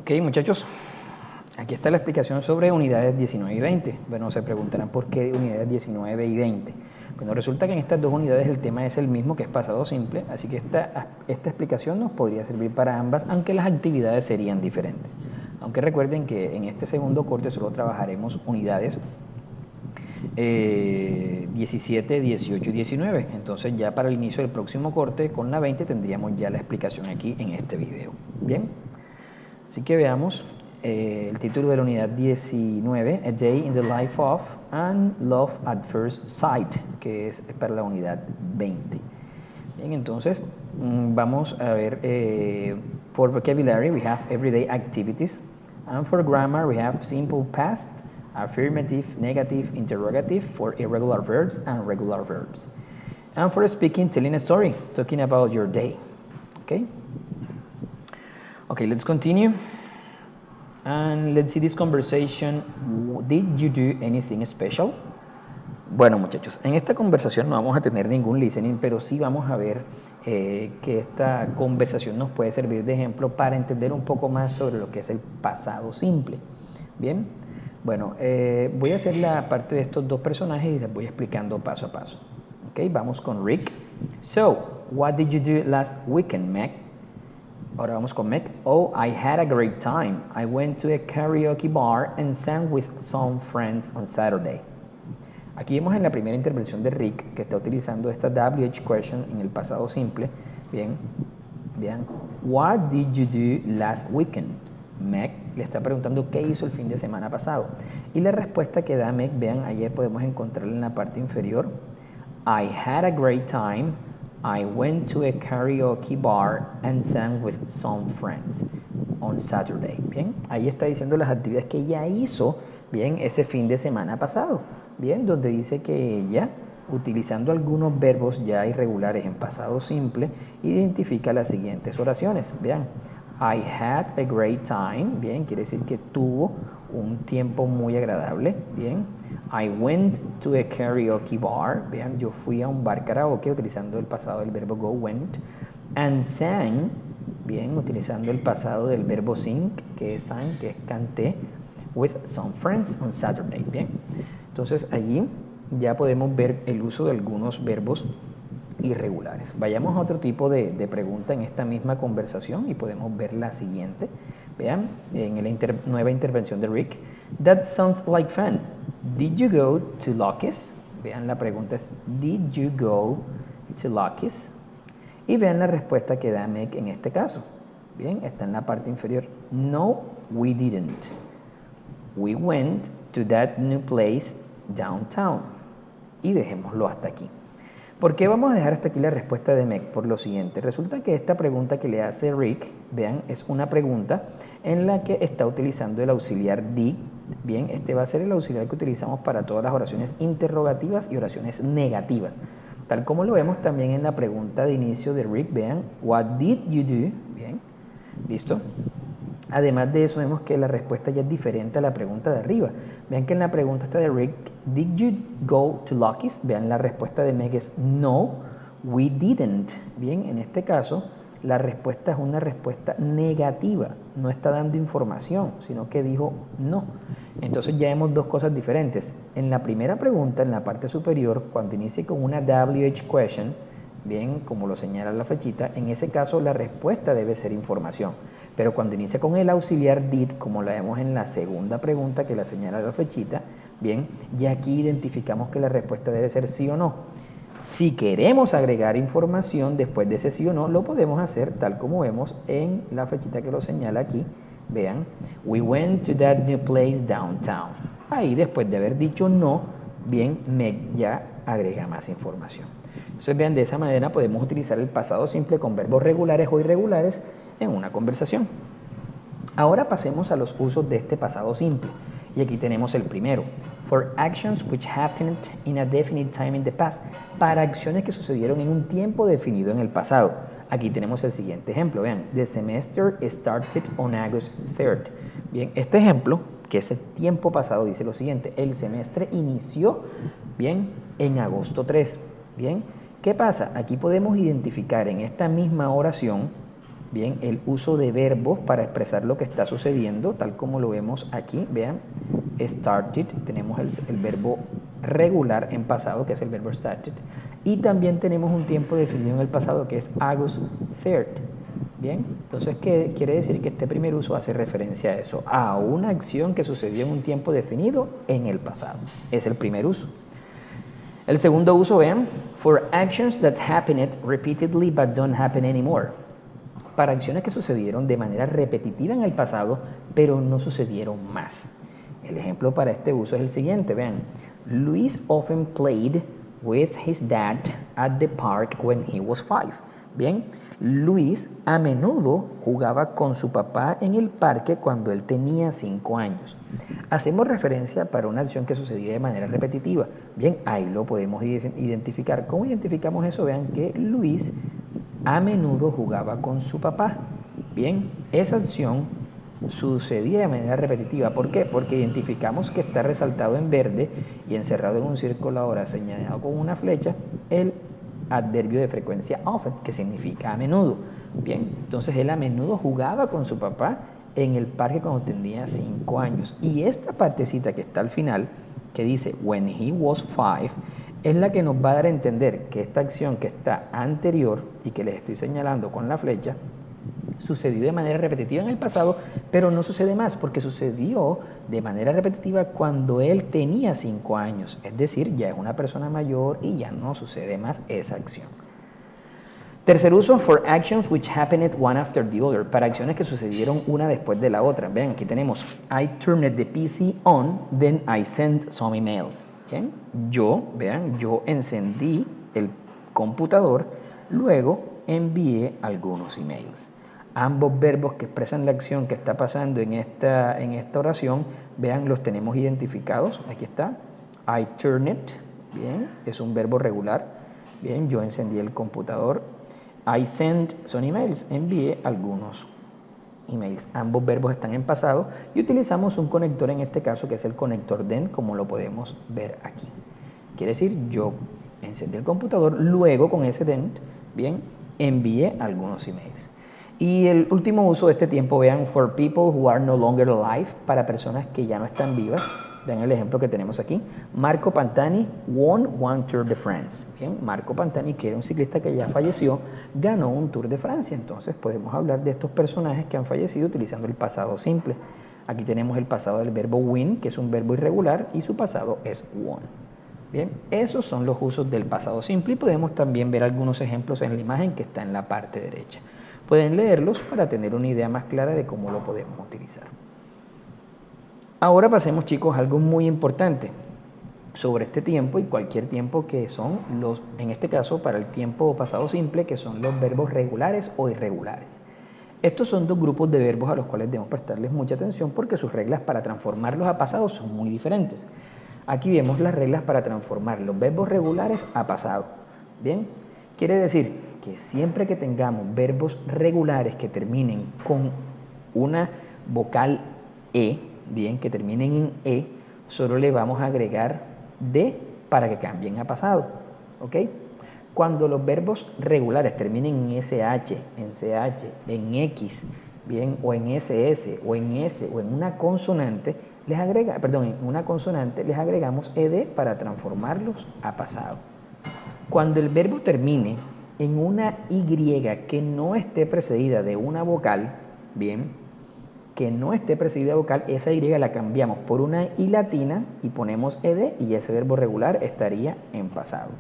Ok, muchachos, aquí está la explicación sobre unidades 19 y 20. Bueno, se preguntarán por qué unidades 19 y 20. Bueno, resulta que en estas dos unidades el tema es el mismo, que es pasado simple, así que esta explicación nos podría servir para ambas, aunque las actividades serían diferentes. Aunque recuerden que en este segundo corte solo trabajaremos unidades 17, 18 y 19. Entonces ya para el inicio del próximo corte con la 20 tendríamos ya la explicación aquí en este video. Bien, así que veamos el título de la unidad 19, A Day in the Life of and Love at First Sight, que es para la unidad 20. Bien, entonces vamos a ver, for vocabulary we have everyday activities, and for grammar we have simple past, affirmative, negative, interrogative for irregular verbs and regular verbs. And for speaking, telling a story, talking about your day. Okay? Okay, let's continue. And let's see this conversation. Did you do anything special? Bueno, muchachos, en esta conversación no vamos a tener ningún listening, pero sí vamos a ver que esta conversación nos puede servir de ejemplo para entender un poco más sobre lo que es el pasado simple. Bien, bueno, voy a hacer la parte de estos dos personajes y les voy explicando paso a paso. Ok, vamos con Rick. So, what did you do last weekend, Meg? Ahora vamos con Meg. Oh, I had a great time. I went to a karaoke bar and sang with some friends on Saturday. Aquí vemos en la primera intervención de Rick que está utilizando esta WH question en el pasado simple. Bien, vean. What did you do last weekend? Meg le está preguntando qué hizo el fin de semana pasado. Y la respuesta que da Meg, vean, ayer podemos encontrarla en la parte inferior. I had a great time. I went to a karaoke bar and sang with some friends on Saturday. Bien, ahí está diciendo las actividades que ella hizo, bien, ese fin de semana pasado. Bien, donde dice que ella, utilizando algunos verbos ya irregulares en pasado simple, identifica las siguientes oraciones. Vean, I had a great time. Bien, quiere decir que tuvo un tiempo muy agradable. Bien, I went to a karaoke bar. Vean, yo fui a un bar karaoke utilizando el pasado del verbo go, went. And sang, bien, utilizando el pasado del verbo sing, que es sang, que es canté, with some friends on Saturday. Bien, entonces allí ya podemos ver el uso de algunos verbos irregulares. Vayamos a otro tipo de pregunta en esta misma conversación y podemos ver la siguiente. Vean, en la nueva intervención de Rick. That sounds like fun. Did you go to Lucky's? Vean, la pregunta es, did you go to Lucky's? Y vean la respuesta que da Meg en este caso. Bien, está en la parte inferior. No, we didn't. We went to that new place downtown. Y dejémoslo hasta aquí. ¿Por qué vamos a dejar hasta aquí la respuesta de Meg? Por lo siguiente, resulta que esta pregunta que le hace Rick, vean, es una pregunta en la que está utilizando el auxiliar did. Bien, este va a ser el auxiliar que utilizamos para todas las oraciones interrogativas y oraciones negativas. Tal como lo vemos también en la pregunta de inicio de Rick, vean, what did you do? Bien, ¿listo? Además de eso, vemos que la respuesta ya es diferente a la pregunta de arriba. Vean que en la pregunta esta de Rick, ¿did you go to Lucky's? Vean, la respuesta de Meg es no, we didn't. Bien, en este caso, la respuesta es una respuesta negativa. No está dando información, sino que dijo no. Entonces ya vemos dos cosas diferentes. En la primera pregunta, en la parte superior, cuando inicie con una WH question, bien, como lo señala la flechita, en ese caso la respuesta debe ser información. Pero cuando inicia con el auxiliar did, como la vemos en la segunda pregunta que la señala la flechita, bien, ya aquí identificamos que la respuesta debe ser sí o no. Si queremos agregar información después de ese sí o no, lo podemos hacer tal como vemos en la flechita que lo señala aquí. Vean, we went to that new place downtown. Ahí después de haber dicho no, bien, Meg ya agrega más información. Entonces vean, de esa manera podemos utilizar el pasado simple con verbos regulares o irregulares en una conversación. Ahora pasemos a los usos de este pasado simple. Y aquí tenemos el primero. For actions which happened in a definite time in the past. Para acciones que sucedieron en un tiempo definido en el pasado. Aquí tenemos el siguiente ejemplo. Vean, the semester started on August 3rd. Bien, este ejemplo, que es el tiempo pasado, dice lo siguiente. El semestre inició, bien, en agosto 3. Bien, ¿qué pasa? Aquí podemos identificar en esta misma oración, bien, el uso de verbos para expresar lo que está sucediendo, tal como lo vemos aquí, vean, started, tenemos el verbo regular en pasado, que es el verbo started, y también tenemos un tiempo definido en el pasado, que es August 3rd, bien, entonces, ¿qué quiere decir? Que este primer uso hace referencia a eso, a una acción que sucedió en un tiempo definido en el pasado, es el primer uso. El segundo uso, vean, for actions that happened repeatedly but don't happen anymore, para acciones que sucedieron de manera repetitiva en el pasado, pero no sucedieron más. El ejemplo para este uso es el siguiente, vean. Luis often played with his dad at the park when he was 5. Bien, Luis a menudo jugaba con su papá en el parque cuando él tenía 5 años. Hacemos referencia para una acción que sucedía de manera repetitiva. Bien, ahí lo podemos identificar. ¿Cómo identificamos eso? Vean que Luis a menudo jugaba con su papá. Bien, esa acción sucedía de manera repetitiva. ¿Por qué? Porque identificamos que está resaltado en verde y encerrado en un círculo ahora señalado con una flecha el adverbio de frecuencia often, que significa a menudo. Bien, entonces él a menudo jugaba con su papá en el parque cuando tenía 5 años. Y esta partecita que está al final, que dice when he was 5, es la que nos va a dar a entender que esta acción que está anterior y que les estoy señalando con la flecha, sucedió de manera repetitiva en el pasado, pero no sucede más porque sucedió de manera repetitiva cuando él tenía 5 años, es decir, ya es una persona mayor y ya no sucede más esa acción. Tercer uso, for actions which happened one after the other, para acciones que sucedieron una después de la otra. Vean, aquí tenemos, I turned the PC on, then I sent some emails. ¿Okay? Vean, yo encendí el computador, luego envié algunos emails. Ambos verbos que expresan la acción que está pasando en esta oración, vean, los tenemos identificados. Aquí está, I turned it, bien, es un verbo regular. Bien, yo encendí el computador. I sent some emails, envié algunos emails. Ambos verbos están en pasado y utilizamos un conector en este caso que es el conector then, como lo podemos ver aquí. Quiere decir, yo encendí el computador, luego con ese then, bien, envié algunos emails. Y el último uso de este tiempo, vean, for people who are no longer alive, para personas que ya no están vivas. Vean el ejemplo que tenemos aquí. Marco Pantani won one Tour de France. Bien, Marco Pantani, que era un ciclista que ya falleció, ganó un Tour de Francia. Entonces podemos hablar de estos personajes que han fallecido utilizando el pasado simple. Aquí tenemos el pasado del verbo win, que es un verbo irregular, y su pasado es won. Bien, esos son los usos del pasado simple y podemos también ver algunos ejemplos en la imagen que está en la parte derecha. Pueden leerlos para tener una idea más clara de cómo lo podemos utilizar. Ahora pasemos, chicos, a algo muy importante sobre este tiempo y cualquier tiempo que son los, en este caso para el tiempo pasado simple, que son los verbos regulares o irregulares. Estos son dos grupos de verbos a los cuales debemos prestarles mucha atención porque sus reglas para transformarlos a pasado son muy diferentes. Aquí vemos las reglas para transformar los verbos regulares a pasado. Bien, quiere decir que siempre que tengamos verbos regulares que terminen con una vocal E, bien, que terminen en E, solo le vamos a agregar D para que cambien a pasado, ¿ok? Cuando los verbos regulares terminen en SH, en CH, en X, bien, o en SS, o en S, o en una consonante, en una consonante les agregamos ED para transformarlos a pasado. Cuando el verbo termine en una Y que no esté precedida de una vocal, bien, que no esté precedida de vocal, esa Y la cambiamos por una I latina y ponemos ED y ese verbo regular estaría en pasado.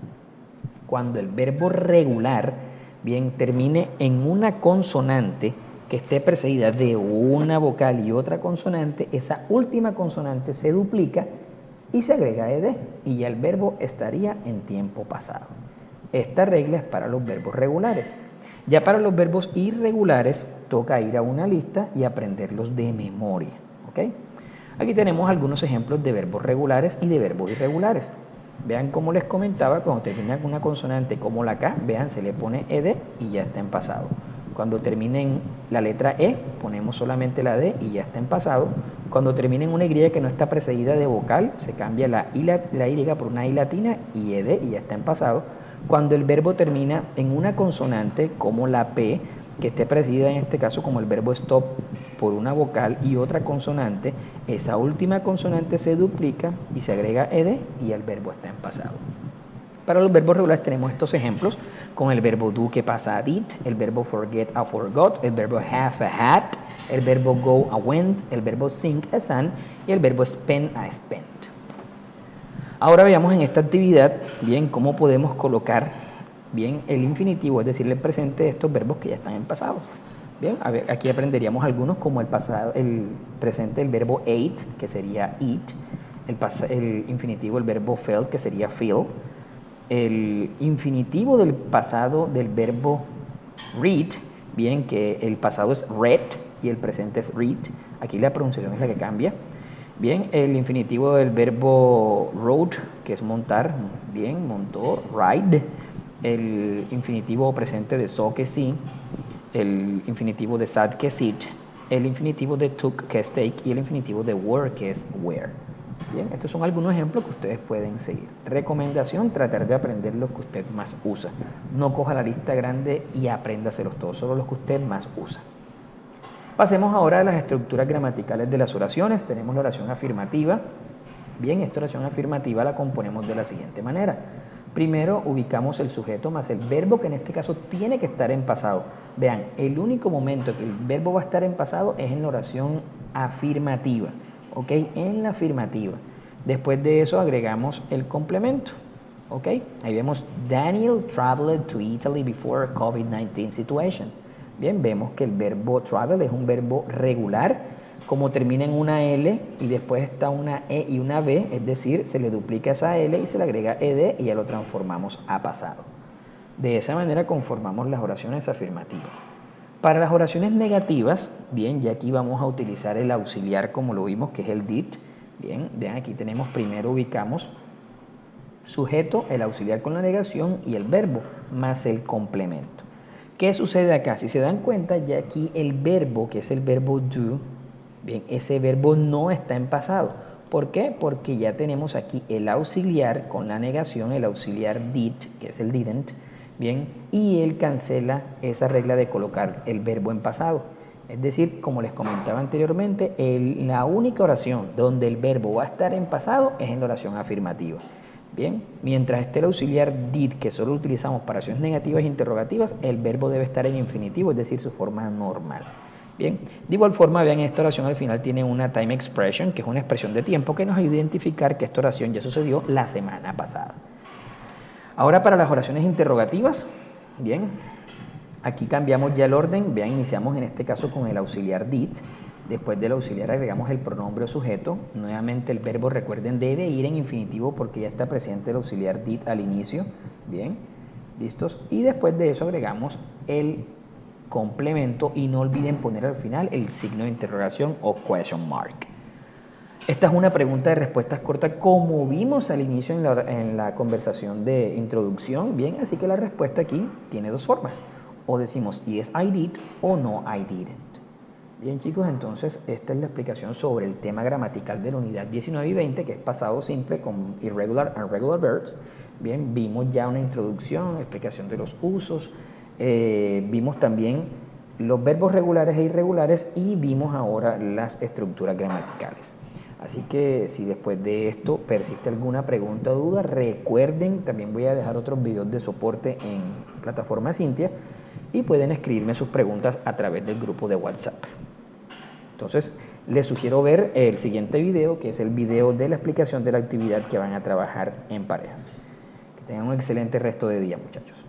Cuando el verbo regular, bien, termine en una consonante que esté precedida de una vocal y otra consonante, esa última consonante se duplica y se agrega ED y ya el verbo estaría en tiempo pasado. Esta regla es para los verbos regulares. Ya para los verbos irregulares toca ir a una lista y aprenderlos de memoria, ¿ok? Aquí tenemos algunos ejemplos de verbos regulares y de verbos irregulares. Vean como les comentaba, cuando termina con una consonante como la K, vean, se le pone ED y ya está en pasado. Cuando termine en la letra E, ponemos solamente la D y ya está en pasado. Cuando termine en una Y que no está precedida de vocal, se cambia la Y por una I latina y ED y ya está en pasado. Cuando el verbo termina en una consonante como la P, que esté precedida en este caso como el verbo stop por una vocal y otra consonante, esa última consonante se duplica y se agrega ed y el verbo está en pasado. Para los verbos regulares tenemos estos ejemplos con el verbo do que pasa a did, el verbo forget a forgot, el verbo have a had, el verbo go a went, el verbo sing a sang y el verbo spend a spent. Ahora veamos en esta actividad bien cómo podemos colocar bien el infinitivo, es decir, el presente de estos verbos que ya están en pasado. Bien, a ver, aquí aprenderíamos algunos como el presente del verbo ate, que sería eat, el infinitivo del verbo felt, que sería feel, el infinitivo del pasado del verbo read, bien, que el pasado es read y el presente es read, aquí la pronunciación es la que cambia. Bien, el infinitivo del verbo rode, que es montar, bien, montó, ride, el infinitivo presente de saw, que sí, el infinitivo de sat, que sit, el infinitivo de took, que es take, y el infinitivo de were, que es were. Bien, estos son algunos ejemplos que ustedes pueden seguir. Recomendación, tratar de aprender los que usted más usa. No coja la lista grande y apréndaselos todos, solo los que usted más usa. Pasemos ahora a las estructuras gramaticales de las oraciones. Tenemos la oración afirmativa. Bien, esta oración afirmativa la componemos de la siguiente manera. Primero ubicamos el sujeto más el verbo, que en este caso tiene que estar en pasado. Vean, el único momento que el verbo va a estar en pasado es en la oración afirmativa. ¿Ok? En la afirmativa. Después de eso agregamos el complemento. ¿Ok? Ahí vemos Daniel traveled to Italy before COVID-19 situation. Bien, vemos que el verbo travel es un verbo regular, como termina en una L y después está una E y una B, es decir, se le duplica esa L y se le agrega ed y ya lo transformamos a pasado. De esa manera conformamos las oraciones afirmativas. Para las oraciones negativas, bien, ya aquí vamos a utilizar el auxiliar como lo vimos, que es el did. Bien, vean, aquí tenemos, primero ubicamos sujeto, el auxiliar con la negación y el verbo, más el complemento. ¿Qué sucede acá? Si se dan cuenta, ya aquí el verbo, que es el verbo do, bien, ese verbo no está en pasado. ¿Por qué? Porque ya tenemos aquí el auxiliar con la negación, el auxiliar did, que es el didn't, bien, y él cancela esa regla de colocar el verbo en pasado. Es decir, como les comentaba anteriormente, la única oración donde el verbo va a estar en pasado es en la oración afirmativa. Bien, mientras esté el auxiliar did, que solo utilizamos para oraciones negativas e interrogativas, el verbo debe estar en infinitivo, es decir, su forma normal. Bien, de igual forma, vean, esta oración al final tiene una time expression, que es una expresión de tiempo que nos ayuda a identificar que esta oración ya sucedió la semana pasada. Ahora para las oraciones interrogativas, bien, aquí cambiamos ya el orden. Vean, iniciamos en este caso con el auxiliar did. Después del auxiliar agregamos el pronombre o sujeto. Nuevamente el verbo, recuerden, debe ir en infinitivo porque ya está presente el auxiliar did al inicio. Bien, ¿listos? Y después de eso agregamos el complemento y no olviden poner al final el signo de interrogación o question mark. Esta es una pregunta de respuestas cortas como vimos al inicio en la conversación de introducción. Bien, así que la respuesta aquí tiene dos formas. O decimos yes I did o no I didn't. Bien, chicos, entonces esta es la explicación sobre el tema gramatical de la unidad 19 y 20, que es pasado simple con irregular and regular verbs. Bien, vimos ya una introducción, explicación de los usos, vimos también los verbos regulares e irregulares y vimos ahora las estructuras gramaticales. Así que si después de esto persiste alguna pregunta o duda, recuerden, también voy a dejar otros videos de soporte en plataforma Cintia y pueden escribirme sus preguntas a través del grupo de WhatsApp. Entonces, les sugiero ver el siguiente video, que es el video de la explicación de la actividad que van a trabajar en parejas. Que tengan un excelente resto de día, muchachos.